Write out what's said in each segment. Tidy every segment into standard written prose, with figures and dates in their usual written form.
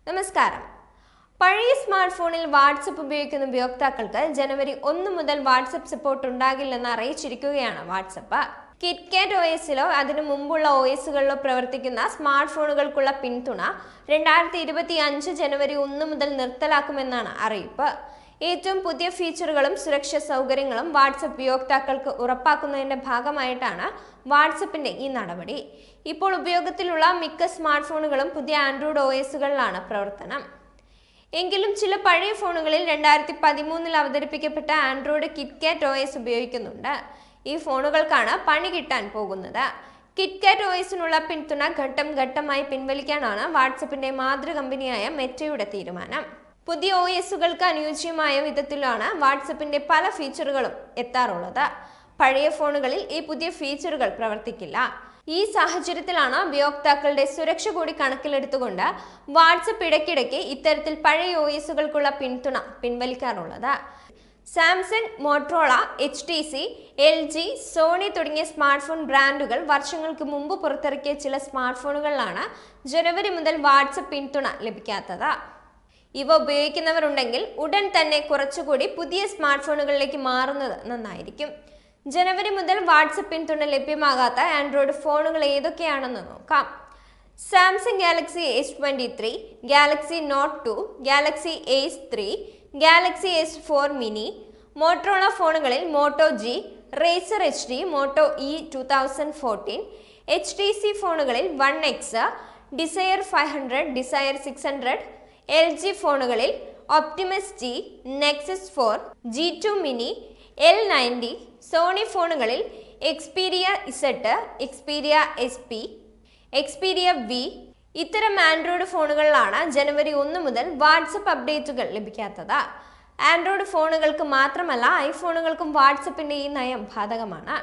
നമസ്കാരം. പഴയ സ്മാർട്ട് ഫോണിൽ വാട്സപ്പ് ഉപയോഗിക്കുന്ന ഉപയോക്താക്കൾക്ക് ജനുവരി 1 മുതൽ വാട്സപ്പ് സപ്പോർട്ട് ഉണ്ടാകില്ലെന്ന് അറിയിച്ചിരിക്കുകയാണ് വാട്സപ്പ്. കിറ്റ്കാറ്റ് OSലോ അതിനു മുമ്പുള്ള OSകളിലോ പ്രവർത്തിക്കുന്ന സ്മാർട്ട് ഫോണുകൾക്കുള്ള പിന്തുണ 2025 ജനുവരി 1 മുതൽ നിർത്തലാക്കുമെന്നാണ് അറിയിപ്പ്. ഏറ്റവും പുതിയ ഫീച്ചറുകളും സുരക്ഷാ സൗകര്യങ്ങളും വാട്സപ്പ് ഉപയോക്താക്കൾക്ക് ഉറപ്പാക്കുന്നതിന്റെ ഭാഗമായിട്ടാണ് വാട്സപ്പിന്റെ ഈ നടപടി. ഇപ്പോൾ ഉപയോഗത്തിലുള്ള മിക്ക സ്മാർട്ട് ഫോണുകളും പുതിയ ആൻഡ്രോയിഡ് OSകളിലാണ് പ്രവർത്തനം. എങ്കിലും ചില പഴയ ഫോണുകളിൽ 2013 അവതരിപ്പിക്കപ്പെട്ട ആൻഡ്രോയിഡ് കിറ്റ്കാറ്റ് OS ഉപയോഗിക്കുന്നുണ്ട്. ഈ ഫോണുകൾക്കാണ് പണി കിട്ടാൻ പോകുന്നത്. കിറ്റ്കാറ്റ് OSനുള്ള പിന്തുണ ഘട്ടം ഘട്ടമായി പിൻവലിക്കാനാണ് വാട്സപ്പിന്റെ മാതൃ കമ്പനിയായ മെറ്റയുടെ തീരുമാനം. പുതിയ OSകൾക്ക് അനുയോജ്യമായ വിധത്തിലാണ് വാട്സപ്പിന്റെ പല ഫീച്ചറുകളും എത്താറുള്ളത്. പഴയ ഫോണുകളിൽ ഈ പുതിയ ഫീച്ചറുകൾ പ്രവർത്തിക്കില്ല. ഈ സാഹചര്യത്തിലാണ് ഉപയോക്താക്കളുടെ സുരക്ഷ കൂടി കണക്കിലെടുത്തുകൊണ്ട് വാട്സപ്പ് ഇടയ്ക്കിടയ്ക്ക് ഇത്തരത്തിൽ പഴയ OSകൾക്കുള്ള പിന്തുണ പിൻവലിക്കാറുള്ളത്. Samsung, Motorola, HTC, LG, Sony തുടങ്ങിയ സ്മാർട്ട് ഫോൺ ബ്രാൻഡുകൾ വർഷങ്ങൾക്ക് മുമ്പ് പുറത്തിറക്കിയ ചില സ്മാർട്ട് ഫോണുകളിലാണ് ജനുവരി മുതൽ വാട്സപ്പ് പിന്തുണ ലഭിക്കാത്തത്. ഇവ ഉപയോഗിക്കുന്നവരുണ്ടെങ്കിൽ ഉടൻ തന്നെ കുറച്ചുകൂടി പുതിയ സ്മാർട്ട് ഫോണുകളിലേക്ക് മാറുന്നത് നന്നായിരിക്കും. ജനുവരി മുതൽ വാട്സപ്പ് പിന്തുണ ലഭ്യമാകാത്ത ആൻഡ്രോയിഡ് ഫോണുകൾ ഏതൊക്കെയാണെന്ന് നോക്കാം. Samsung Galaxy S23, Galaxy Note 2, Galaxy Ace 3, Galaxy S4 mini. Motorola ഫോണുകളിൽ Moto G, Razr HD, Moto E 2014. HTC ഫോണുകളിൽ 1X, ഡിസയർ 500, ഡിസയർ 600. LG ഫോണുകളിൽ optimus G, Nexus 4, G2 mini, L90. Sony ഫോണുകളിൽ Xperia Z, Xperia SP, Xperia V. ഇത്തരം android ഫോണുകളിലാണ് ജനുവരി 1 മുതൽ WhatsApp അപ്ഡേറ്റുകൾ ലഭിക്കാത്തത്. ആൻഡ്രോയിഡ് ഫോണുകൾക്ക് മാത്രമല്ല ഐഫോണുകൾക്കും വാട്സപ്പിന്റെ ഈ നയം ബാധകമാണ്.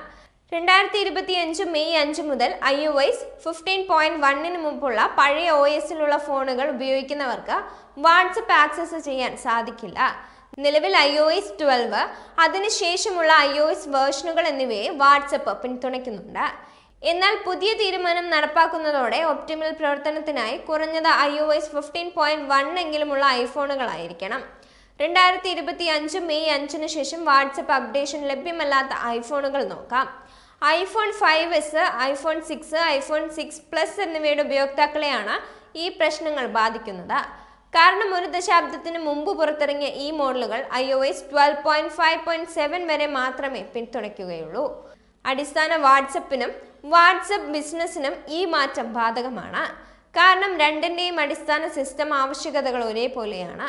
2025 മെയ് 5 മുതൽ iOS 15.1 മുമ്പുള്ള പഴയ OSലുള്ള ഫോണുകൾ ഉപയോഗിക്കുന്നവർക്ക് വാട്സപ്പ് ആക്സസ് ചെയ്യാൻ സാധിക്കില്ല. നിലവിൽ iOS 12, അതിനുശേഷമുള്ള iOS വേർഷനുകൾ എന്നിവയെ വാട്സപ്പ് പിന്തുണയ്ക്കുന്നുണ്ട്. എന്നാൽ പുതിയ തീരുമാനം നടപ്പാക്കുന്നതോടെ ഒപ്റ്റിമൽ പ്രവർത്തനത്തിനായി കുറഞ്ഞത് iOS 15.1 എങ്കിലുമുള്ള ഐഫോണുകളായിരിക്കണം. 2025 മെയ് 5 ശേഷം വാട്സപ്പ് അപ്ഡേഷൻ ലഭ്യമല്ലാത്ത ഐഫോണുകൾ നോക്കാം. iPhone 5s, iPhone 6, iPhone 6 Plus എന്നിവയുടെ ഉപയോക്താക്കളെയാണ് ഈ പ്രശ്നങ്ങൾ ബാധിക്കുന്നത്. കാരണം ഒരു ദശാബ്ദത്തിന് മുമ്പ് പുറത്തിറങ്ങിയ ഈ മോഡലുകൾ iOS 12.5.7 വരെ മാത്രമേ പിന്തുണയ്ക്കുകയുള്ളൂ. അടിസ്ഥാന വാട്സപ്പിനും വാട്സപ്പ് ബിസിനസ്സിനും ഈ മാറ്റം ബാധകമാണ്. കാരണം രണ്ടിന്റെയും അടിസ്ഥാന സിസ്റ്റം ആവശ്യകതകൾ ഒരേപോലെയാണ്.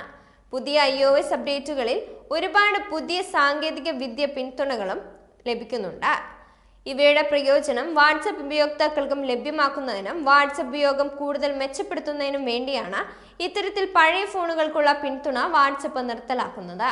പുതിയ iOS അപ്ഡേറ്റുകളിൽ ഒരുപാട് പുതിയ സാങ്കേതിക വിദ്യ പിന്തുണകളും ലഭിക്കുന്നുണ്ട്. ഇവയുടെ പ്രയോജനം വാട്സപ്പ് ഉപയോക്താക്കൾക്കും ലഭ്യമാക്കുന്നതിനും വാട്സപ്പ് ഉപയോഗം കൂടുതൽ മെച്ചപ്പെടുത്തുന്നതിനും വേണ്ടിയാണ് ഇത്തരത്തിൽ പഴയ ഫോണുകൾക്കുള്ള പിന്തുണ വാട്സപ്പ് നിർത്തലാക്കുന്നത്.